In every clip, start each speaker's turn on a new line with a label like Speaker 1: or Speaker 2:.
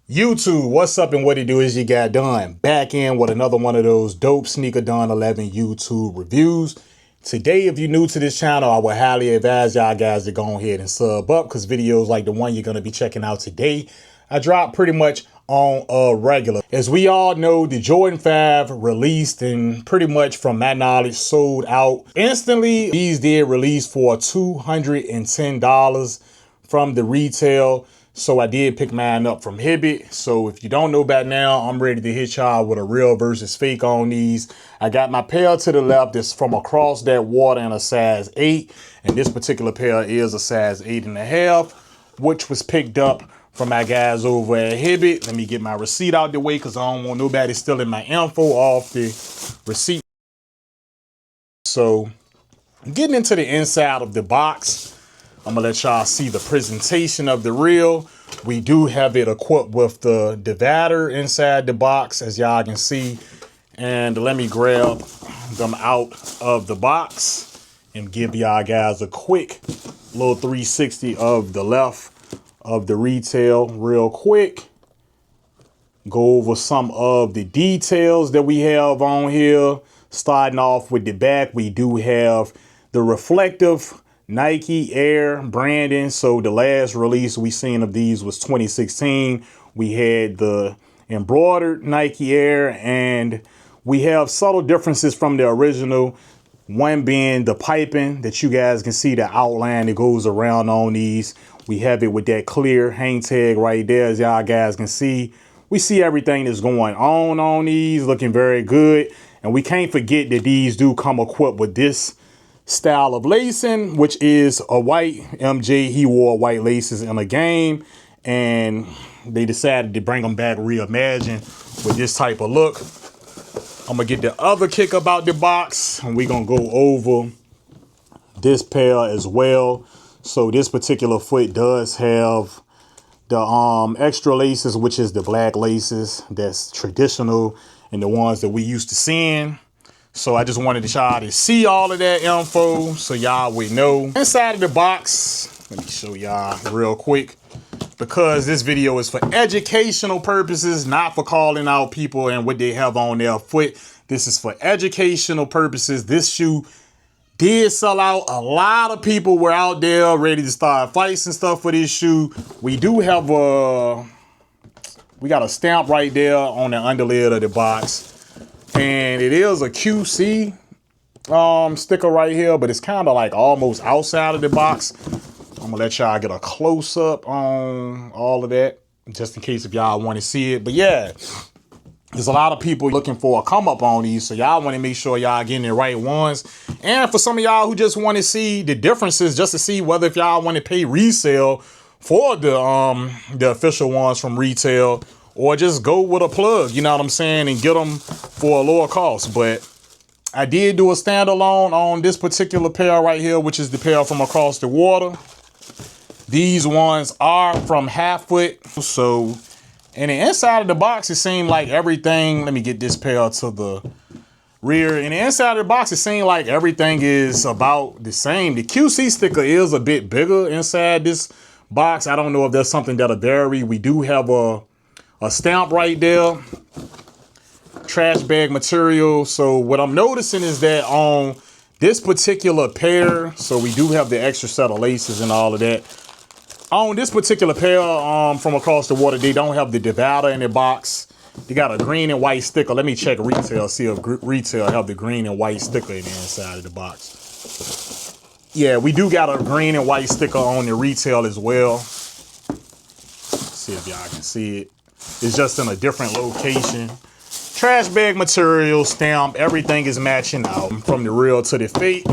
Speaker 1: YouTube, what's up and what it do is you got done. Back in with another one of those dope Sneaker Done 11 YouTube reviews. Today, if you're new to this channel, I would highly advise y'all guys to go ahead and sub up because videos like the one you're going to be checking out today, I drop pretty much on a regular. As we all know, the Jordan 5 released and pretty much from my knowledge sold out instantly. These did release for $210 from the retail. So I did pick mine up from Hibbit. So if you don't know about now, I'm ready to hit y'all with a real versus fake on these. I got my pair to the left that's from across that water in a size 8. And this particular pair is a size 8.5, which was picked up from my guys over at Hibbit. Let me get my receipt out the way because I don't want nobody stealing my info off the receipt. So getting into the inside of the box, I'm gonna let y'all see the presentation of the reel. We do have it equipped with the divider inside the box, as y'all can see. And let me grab them out of the box and give y'all guys a quick little 360 of the left of the retail real quick. Go over some of the details that we have on here. Starting off with the back, we do have the reflective Nike Air branding. So the last release we seen of these was 2016. We had the embroidered Nike Air, and we have subtle differences from the original. One being the piping that you guys can see the outline that goes around on these. We have it with that clear hang tag right there, as y'all guys can see. We see everything that's going on these, looking very good. And we can't forget that these do come equipped with this style of lacing, which is a white. MJ, he wore white laces in a game, and they decided to bring them back reimagined with this type of look. I'm gonna get the other kick about the box, and we're gonna go over this pair as well. So this particular foot does have the extra laces, which is the black laces that's traditional and the ones that we used to seeing. So I just wanted y'all to see all of that info so y'all would know. Inside of the box, let me show y'all real quick, because this video is for educational purposes, not for calling out people and what they have on their foot. This is for educational purposes. This shoe did sell out. A lot of people were out there ready to start fights and stuff for this shoe. We do have we got a stamp right there on the underlid of the box. And it is a QC sticker right here, but it's kind of like almost outside of the box. I'm gonna let y'all get a close up on all of that, just in case if y'all want to see it. But yeah, there's a lot of people looking for a come up on these, so y'all want to make sure y'all getting the right ones. And for some of y'all who just want to see the differences, just to see whether if y'all want to pay resale for the official ones from retail, or just go with a plug, you know what I'm saying, and get them for a lower cost. But I did do a standalone on this particular pair right here, which is the pair from across the water. These ones are from Half Foot. So in the inside of the box, it seemed like everything, let me get this pair to the rear. In the inside of the box, it seemed like everything is about the same. The QC sticker is a bit bigger inside this box. I don't know if there's something that'll vary. We do have a stamp right there, trash bag material. So what I'm noticing is that on this particular pair, so we do have the extra set of laces and all of that. On this particular pair from across the water, they don't have the divider in the box. They got a green and white sticker. Let me check retail, see if retail have the green and white sticker in the inside of the box. Yeah, we do got a green and white sticker on the retail as well. Let's see if y'all can see it. It's just in a different location. Trash bag material, stamp, everything is matching out from the real to the fake.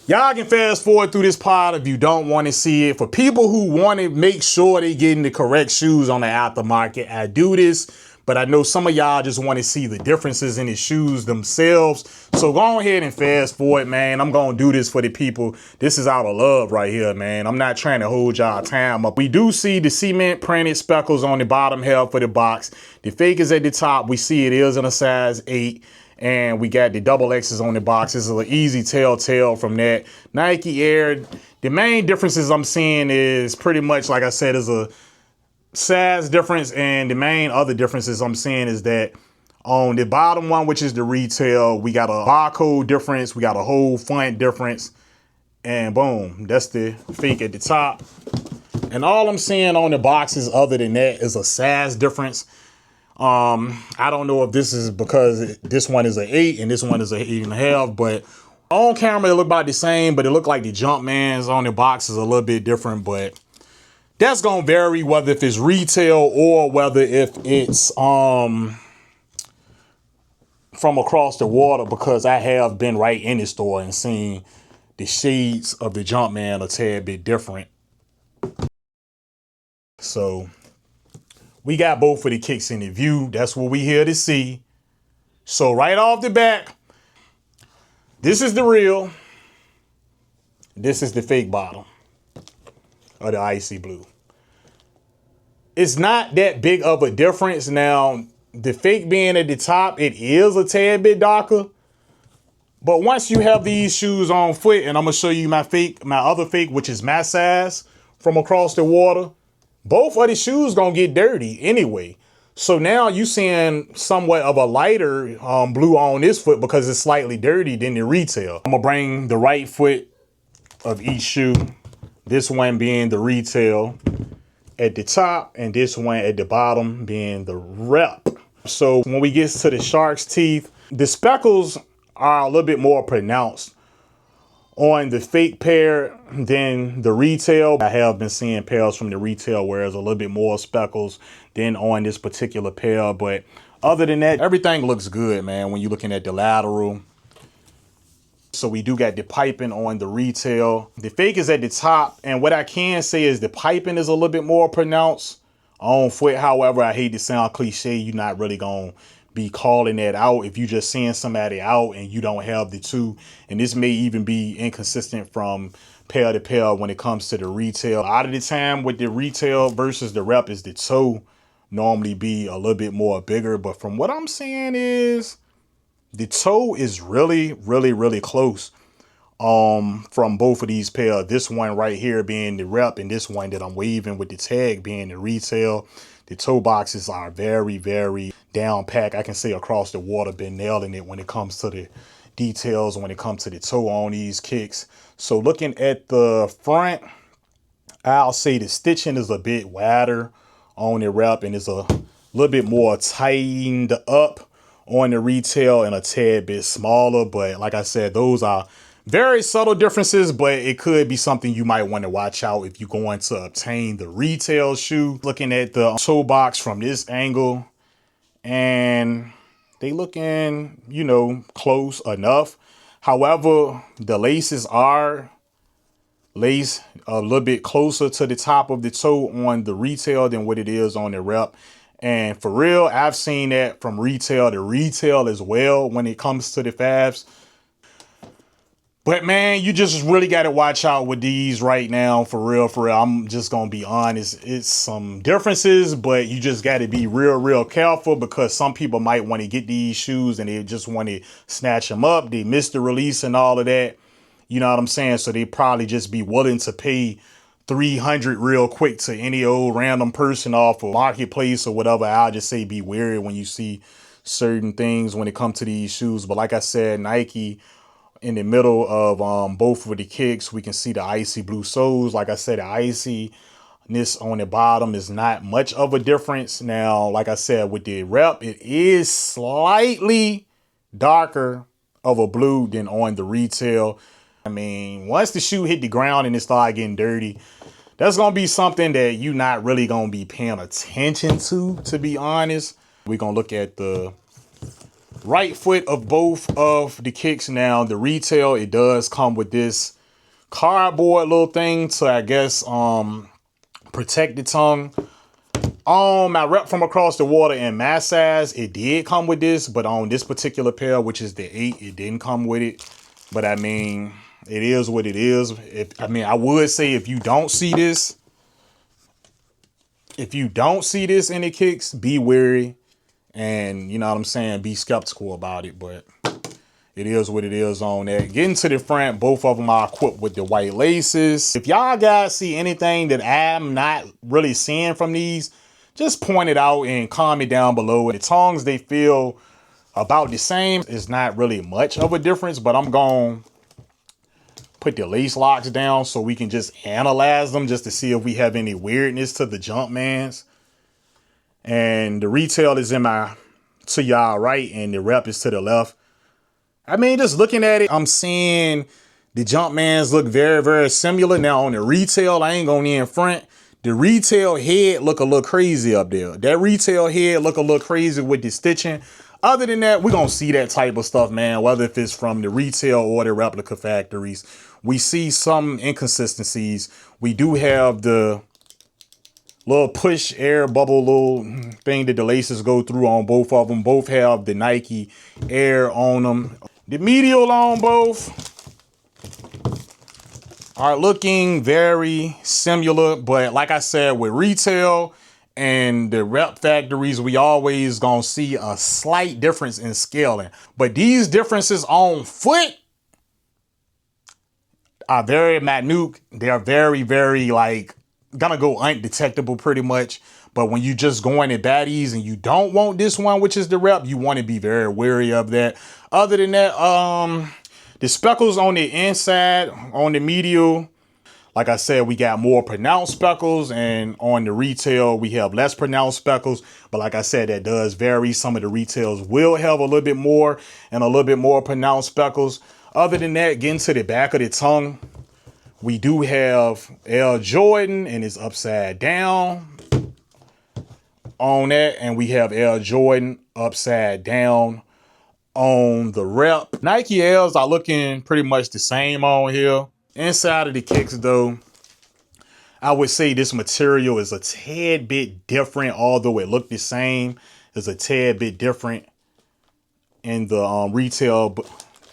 Speaker 1: Y'all can fast forward through this pod if you don't want to see it. For people who want to make sure they getting the correct shoes on the aftermarket, I do this. But I know some of y'all just want to see the differences in the shoes themselves. So go ahead and fast forward, man. I'm going to do this for the people. This is out of love right here, man. I'm not trying to hold y'all time up. We do see the cement printed speckles on the bottom half of the box. The fake is at the top. We see it is in a size 8. And we got the double X's on the box. This is an easy telltale from that. Nike Air. The main differences I'm seeing is pretty much, like I said, is a size difference, and the main other differences I'm seeing is that on the bottom one, which is the retail, we got a barcode difference, we got a whole font difference, and boom, that's the fake at the top. And all I'm seeing on the boxes other than that is a size difference. I don't know if this is because this one is an 8 and this one is an 8.5, but on camera it look about the same, but it looked like the Jumpman's on the box is a little bit different. But that's gonna vary whether if it's retail or whether if it's from across the water, because I have been right in the store and seen the shades of the Jumpman a tad bit different. So we got both of the kicks in the view. That's what we here to see. So right off the back, this is the real. This is the fake bottom of the icy blue. It's not that big of a difference. Now, the fake being at the top, it is a tad bit darker. But once you have these shoes on foot, and I'm gonna show you my other fake, which is my size from across the water, both of the shoes gonna get dirty anyway. So now you seeing somewhat of a lighter blue on this foot because it's slightly dirty than the retail. I'm gonna bring the right foot of each shoe, this one being the retail at the top and this one at the bottom being the rep. So when we get to the shark's teeth, the speckles are a little bit more pronounced on the fake pair than the retail. I have been seeing pairs from the retail where there's a little bit more speckles than on this particular pair. But other than that, everything looks good, man, when you're looking at the lateral. So we do got the piping on the retail. The fake is at the top. And what I can say is the piping is a little bit more pronounced on foot. However, I hate to sound cliche. You're not really going to be calling that out if you just seeing somebody out and you don't have the two. And this may even be inconsistent from pair to pair when it comes to the retail. Out of the time with the retail versus the rep is the toe normally be a little bit more bigger. But from what I'm seeing is the toe is really, really, really close from both of these pairs. This one right here being the rep and this one that I'm waving with the tag being the retail. The toe boxes are very, very down pack. I can say across the water been nailing it when it comes to the details, when it comes to the toe on these kicks. So looking at the front, I'll say the stitching is a bit wider on the rep and it's a little bit more tightened up on the retail and a tad bit smaller. But like I said, those are very subtle differences, but it could be something you might want to watch out if you're going to obtain the retail shoe. Looking at the toe box from this angle, and they looking, you know, close enough. However, the laces are laced a little bit closer to the top of the toe on the retail than what it is on the rep. And for real, I've seen that from retail to retail as well when it comes to the fabs. But man, you just really got to watch out with these right now. For real, for real. I'm just going to be honest. It's some differences, but you just got to be real, real careful because some people might want to get these shoes and they just want to snatch them up. They miss the release and all of that. You know what I'm saying? So they probably just be willing to pay $300 real quick to any old random person off of marketplace or whatever. I'll just say be wary when you see certain things when it comes to these shoes. But like I said, Nike in the middle of both of the kicks, we can see the icy blue soles. Like I said, the iciness on the bottom is not much of a difference. Now, like I said, with the rep, it is slightly darker of a blue than on the retail. I mean, once the shoe hit the ground and it started getting dirty, that's going to be something that you're not really going to be paying attention to be honest. We're going to look at the right foot of both of the kicks. Now, the retail, it does come with this cardboard little thing to, I guess, protect the tongue. My rep from across the water in my size, it did come with this, but on this particular pair, which is the 8, it didn't come with it. But I mean, it is what it is. I would say if you don't see this, in the kicks, be wary. And you know what I'm saying? Be skeptical about it, but it is what it is on that. Getting to the front, both of them are equipped with the white laces. If y'all guys see anything that I'm not really seeing from these, just point it out and comment down below. The tongues, they feel about the same. It's not really much of a difference, but I'm going to put the lace locks down so we can just analyze them just to see if we have any weirdness to the Jumpmans. And the retail is to y'all right, and the rep is to the left. I mean, just looking at it, I'm seeing the Jumpmans look very, very similar. Now on the retail, I ain't going in front. The retail head look a little crazy up there. That retail head look a little crazy with the stitching. Other than that, we're going to see that type of stuff, man, whether if it's from the retail or the replica factories. We see some inconsistencies. We do have the little push air bubble little thing that the laces go through on both of them. Both have the Nike Air on them. The medial on both are looking very similar, but like I said, with retail and the rep factories, we always gonna see a slight difference in scaling. But these differences on foot are very minute. They're very, very like gonna go undetectable pretty much. But when you just going at baddies and you don't want this one, which is the rep, you want to be very wary of that. Other than that, the speckles on the inside, on the medial, like I said, we got more pronounced speckles, and on the retail, we have less pronounced speckles. But like I said, that does vary. Some of the retails will have a little bit more and a little bit more pronounced speckles. Other than that, getting to the back of the tongue, we do have Air Jordan, and it's upside down on that. And we have Air Jordan upside down on the rep. Nike Airs are looking pretty much the same on here. Inside of the kicks though, I would say this material is a tad bit different, although it looked the same. It's a tad bit different in the retail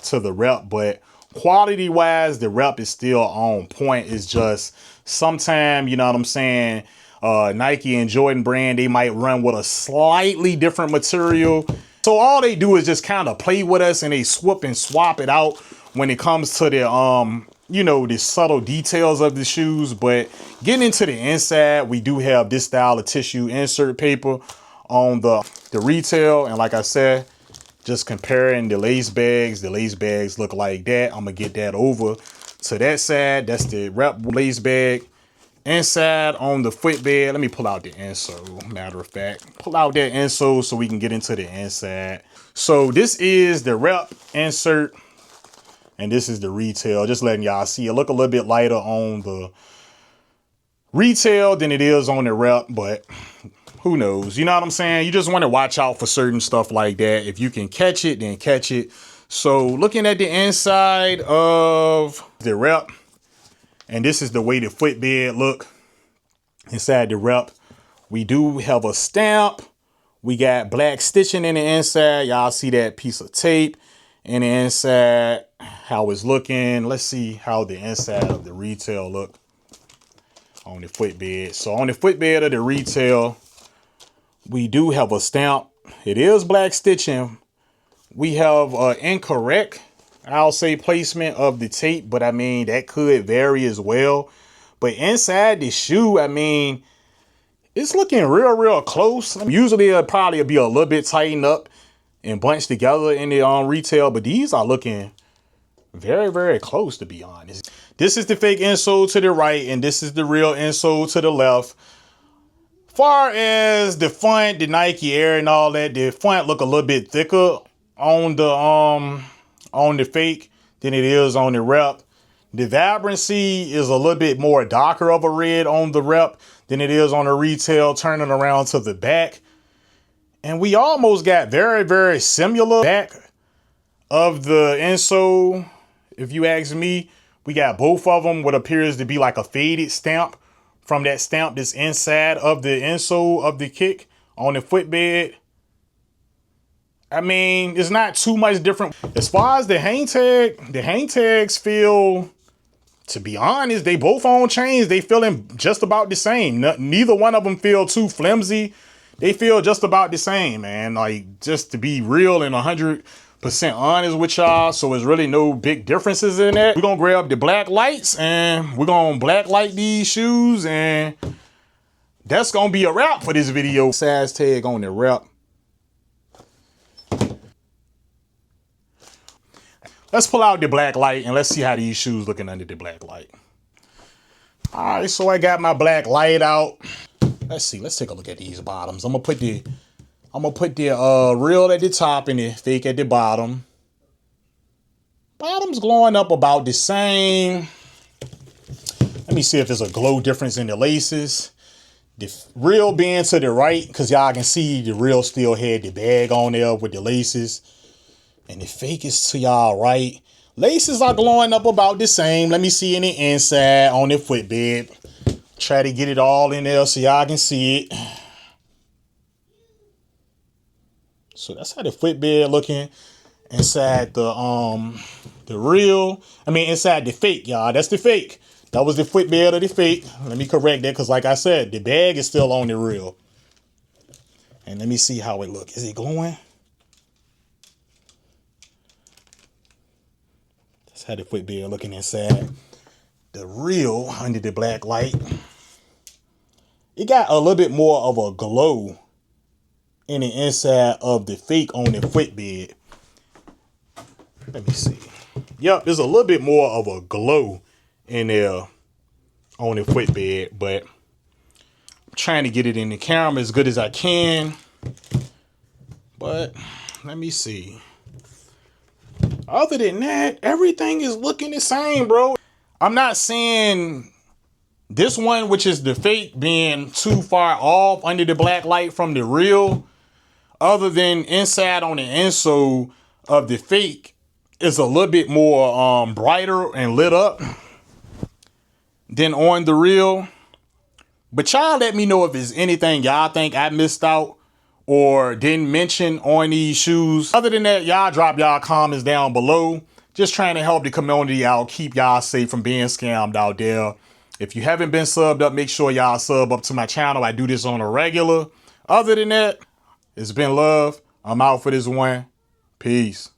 Speaker 1: to the rep, but quality wise, the rep is still on point. It's just sometimes, you know what I'm saying, Nike and Jordan brand, they might run with a slightly different material. So all they do is just kind of play with us, and they swoop and swap it out when it comes to the, you know, the subtle details of the shoes. But getting into the inside, we do have this style of tissue insert paper on the retail. And like I said, just comparing the lace bags look like that. I'm gonna get that over to that side. That's the rep lace bag. Inside on the footbed, let me pull out the insole, matter of fact. Pull out that insole so we can get into the inside. So this is the rep insert, and this is the retail. Just letting y'all see it look a little bit lighter on the retail than it is on the rep, but who knows? You know what I'm saying? You just want to watch out for certain stuff like that. If you can catch it, then catch it. So looking at the inside of the rep, and this is the way the footbed look inside the rep. We do have a stamp. We got black stitching in the inside. Y'all see that piece of tape in the inside, how it's looking. Let's see how the inside of the retail look on the footbed. So on the footbed of the retail, we do have a stamp. It is black stitching. We have incorrect, I'll say, placement of the tape, but I mean, that could vary as well. But inside the shoe, I mean, it's looking real close. Usually it'll probably be a little bit tightened up and bunched together in the retail, but these are looking very close, to be honest. This is the fake insole to the right, and this is the real insole to the left. Far as the font, the Nike Air and all that, the font look a little bit thicker on the fake than it is on the rep. The vibrancy is a little bit more darker of a red on the rep than it is on the retail, turning around to the back. And we almost got very similar back of the insole. If you ask me, we got both of them what appears to be like a faded stamp from that stamp that's inside of the insole of the kick on the footbed. I mean, it's not too much different. As far as the hang tags feel, to be honest, they both on chains. They feeling just about the same. Neither one of them feel too flimsy. They feel just about the same, man. Like, just to be real and 100% honest with y'all. So there's really no big differences in that. We're going to grab the black lights and we're going to black light these shoes, and that's gonna be a wrap for this video. Saz tag on the wrap. Let's pull out the Blacklight and let's see how these shoes looking under the Blacklight. All right, so I got my Blacklight out. Let's see. Let's take a look at these bottoms. I'm gonna put the real at the top and the fake at the bottom. Bottom's glowing up about the same. Let me see if there's a glow difference in the laces. The real being to the right, because y'all can see the real still had the bag on there with the laces. And the fake is to y'all right. Laces are glowing up about the same. Let me see in the inside on the footbed. Try to get it all in there so y'all can see it. So that's how the footbed looking inside the real. I mean inside the fake, y'all. That's the fake. That was the footbed of the fake. Let me correct that because like I said, the bag is still on the real. And let me see how it look. Is it glowing? That's how the footbed looking inside the real under the Blacklight. It got a little bit more of a glow in the inside of the fake on the footbed. Let me see. Yep, there's a little bit more of a glow in there on the footbed, but I'm trying to get it in the camera as good as I can. But let me see. Other than that, everything is looking the same, bro. I'm not saying this one, which is the fake, being too far off under the Blacklight from the real. Other than inside on the insole of the fake is a little bit more brighter and lit up than on the real. But y'all let me know if there's anything y'all think I missed out or didn't mention on these shoes. Other than that, y'all drop y'all comments down below. Just trying to help the community out, keep y'all safe from being scammed out there. If you haven't been subbed up, make sure y'all sub up to my channel. I do this on a regular. Other than that, it's been love. I'm out for this one. Peace.